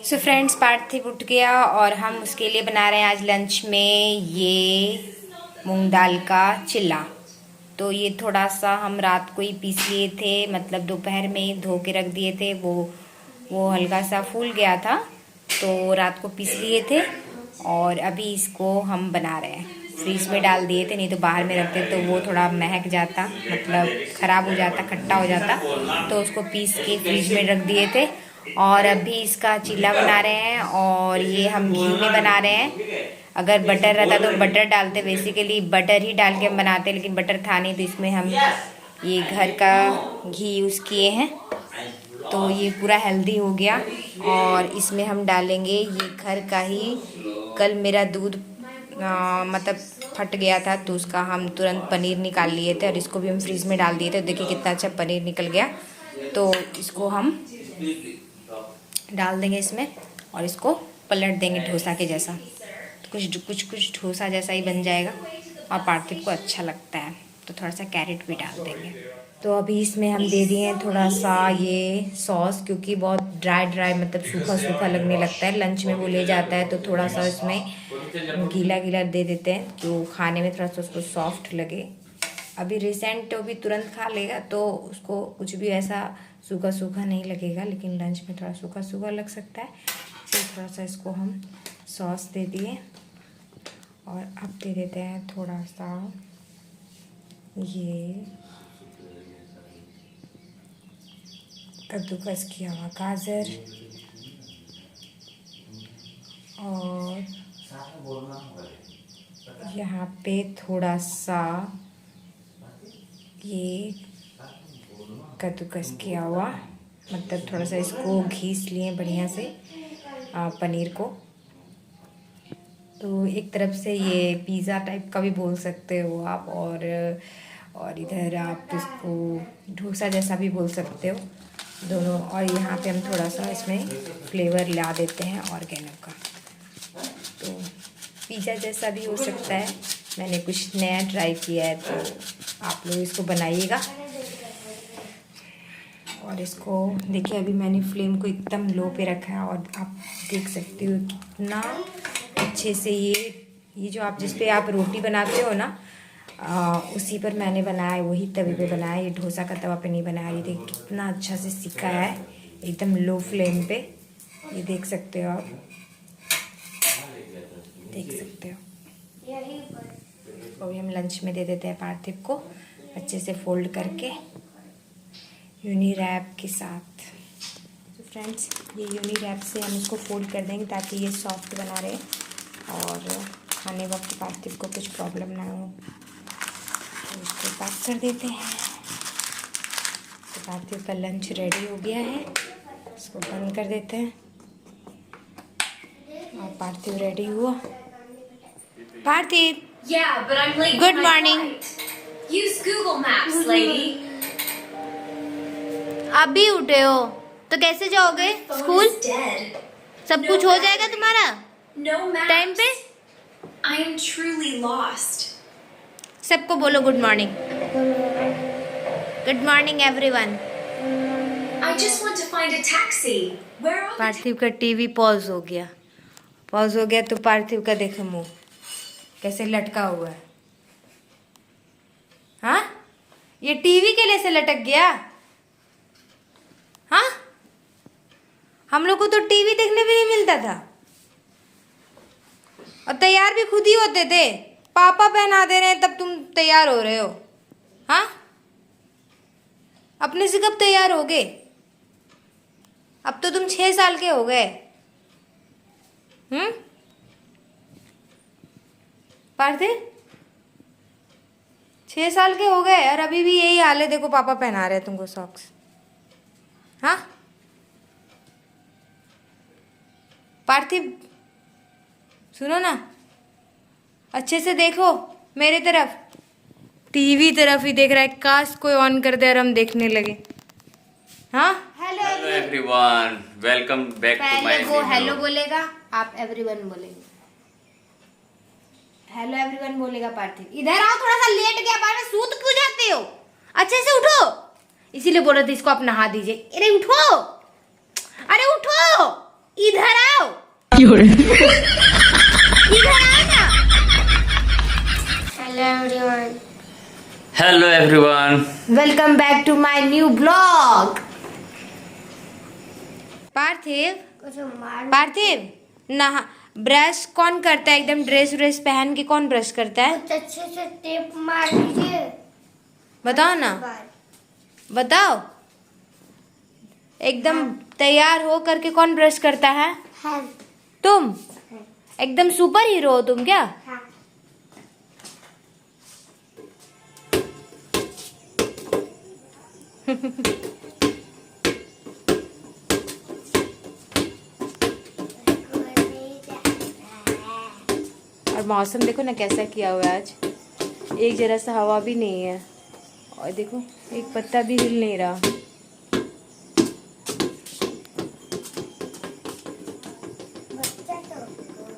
So friends, पार्थिव उठ गया और हम उसके लिए बना रहे हैं आज लंच में ये मूंग दाल का चिल्ला। तो ये थोड़ा सा हम रात को ही पीस लिए थे, मतलब दोपहर में ही धो के रख दिए थे। वो हल्का सा फूल गया था तो रात को पीस लिए थे और अभी इसको हम बना रहे हैं। फ्रीज में डाल दिए थे, नहीं तो बाहर में रखते तो वो थोड़ा महक जाता, मतलब ख़राब हो जाता, खट्टा हो जाता। तो उसको पीस के फ्रीज में रख दिए थे और अभी इसका चिल्ला बना रहे हैं। और ये हम घी में बना रहे हैं। अगर बटर रहता तो बटर डालते, बेसिकली बटर ही डाल के हम बनाते, लेकिन बटर था नहीं तो इसमें हम ये घर का घी यूज़ किए हैं। तो ये पूरा हेल्दी हो गया। और इसमें हम डालेंगे ये घर का ही, कल मेरा दूध मतलब फट गया था तो उसका हम तुरंत पनीर निकाल लिए थे और इसको भी हम फ्रीज में डाल दिए थे। देखिए कितना अच्छा पनीर निकल गया। तो इसको हम डाल देंगे इसमें और इसको पलट देंगे डोसा के जैसा। तो कुछ डोसा जैसा ही बन जाएगा और पार्थिव को अच्छा लगता है। तो थोड़ा सा कैरेट भी डाल देंगे। तो अभी इसमें हम दे दिए हैं थोड़ा सा ये सॉस, क्योंकि बहुत ड्राई मतलब सूखा सूखा लगने लगता है। लंच में वो ले जाता है तो थोड़ा सा इसमें गीला गीला दे देते हैं तो खाने में थोड़ा सा उसको सॉफ्ट लगे। अभी रिसेंट भी तुरंत खा लेगा तो उसको कुछ भी ऐसा सूखा सूखा नहीं लगेगा, लेकिन लंच में थोड़ा सूखा सूखा लग सकता है। फिर थोड़ा सा इसको हम सॉस दे दिए और अब दे देते हैं थोड़ा सा ये कद्दूकस किया हुआ गाजर और यहाँ पे थोड़ा सा ये कद्दूकस किया हुआ, मतलब थोड़ा सा इसको घीस लिए बढ़िया से पनीर को। तो एक तरफ से ये पिज़्ज़ा टाइप का भी बोल सकते हो आप, और इधर आप इसको डोसा जैसा भी बोल सकते हो, दोनों। और यहाँ पे हम थोड़ा सा इसमें फ्लेवर ला देते हैं ऑर्गेनो का। तो पिज़्ज़ा जैसा भी हो सकता है। मैंने कुछ नया ट्राई किया है तो आप लोग इसको बनाइएगा। और इसको देखिए, अभी मैंने फ्लेम को एकदम लो पे रखा है और आप देख सकते हो कितना अच्छे से ये जो आप जिस पे आप रोटी बनाते हो ना, उसी पर मैंने बनाया, वही तवे पे बनाया। ये डोसा का तवा पे नहीं बनाया। ये देखिए कितना अच्छा से सिका है, एकदम लो फ्लेम पे। ये देख सकते हो आप, देख सकते हो। अभी हम लंच में दे देते हैं पार्थिव को अच्छे से फोल्ड करके यूनी रैप के साथ। तो फ्रेंड्स, ये यूनी रैप से हम इसको फोल्ड कर देंगे ताकि ये सॉफ्ट बना रहे और खाने वक्त पार्थिव को कुछ प्रॉब्लम ना हो। तो इसको पैक कर देते हैं। तो पार्थिव का लंच रेडी हो गया है, इसको बंद कर देते हैं और पार्थिव रेडी हुआ। पार्थिव, Yeah, but I'm late. Good morning. Use Google Maps, lady. अभी उठे हो तो कैसे जाओगे स्कूल? Dead. सब कुछ हो जाएगा तुम्हारा No maps. टाइम पे? I am truly lost. सबको बोलो good morning. Good morning everyone. I just want to find a taxi. Where are the पार्थिव का टीवी पॉज हो गया। तो पार्थिव का देखो मुंह कैसे लटका हुआ है। हाँ, ये टीवी के लिए से लटक गया। हाँ, हम लोग को तो टीवी देखने भी नहीं मिलता था और तैयार भी खुद ही होते थे। पापा पहना दे रहे हैं तब तुम तैयार हो रहे हो। हाँ, अपने से कब तैयार होगे? अब तो तुम 6 साल के हो गए। पार्थिव 6 साल के हो गए और अभी भी यही हाल है। देखो पापा पहना रहे हैं तुमको सॉक्स। हाँ पार्थिव, सुनो ना, अच्छे से देखो मेरे तरफ, टीवी तरफ ही देख रहा है। काश कोई ऑन कर दे और हम देखने लगे। हाँ, hello everyone, welcome back to my पहले वो हेलो बोलेगा, आप एवरीवन बोलेंगे। हेलो एवरीवन बोलेगा पार्थिव। इधर आओ, थोड़ा सा लेट गया, बार में सूत क्यों जाते हो? अच्छे से उठो, इसीलिए बोल रहे थे इसको आप नहा दीजिए। अरे उठो, अरे उठो, इधर hello everyone welcome back to my new blog. Parthiv नहा ब्रश कौन करता है? एकदम ड्रेस व्रेस पहन के कौन ब्रश करता है? अच्छे से टेप मार दीजिए। बताओ ना, बताओ। एकदम तैयार हो करके कौन ब्रश करता है? हाँ। तुम एकदम सुपर हीरो हो तुम क्या? हाँ। और मौसम देखो ना कैसा किया हुआ है आज, एक जरा सा हवा भी नहीं है और देखो एक पत्ता भी हिल नहीं रहा।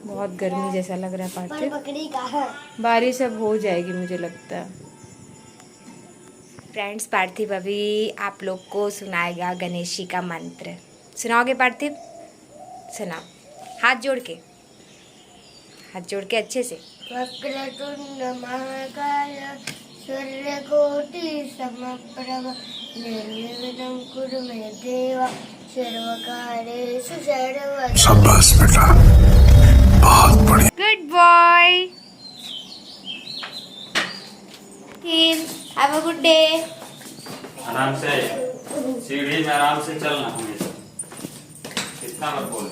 बहुत गर्मी जैसा लग रहा है पार्थिव। बकरी का है। बारिश अब हो जाएगी मुझे लगता है। फ्रेंड्स, पार्थिव अभी आप लोग को सुनाएगा गणेशी का मंत्र। सुनाओगे पार्थिव? सुनाओ, हाथ जोड़ के, हाथ जोड़ के अच्छे से। वक्रतुंड महाकाय सूर्यकोटि समप्रभ निर्विघ्नं कुरु मे देव सर्वकार्येषु सर्वदा। शाबाश बेटा, बहुत बढ़िया। Good boy. Have a good day. आराम से सीढ़ी में आराम से चलना हमेशा, कितना मत बोलो।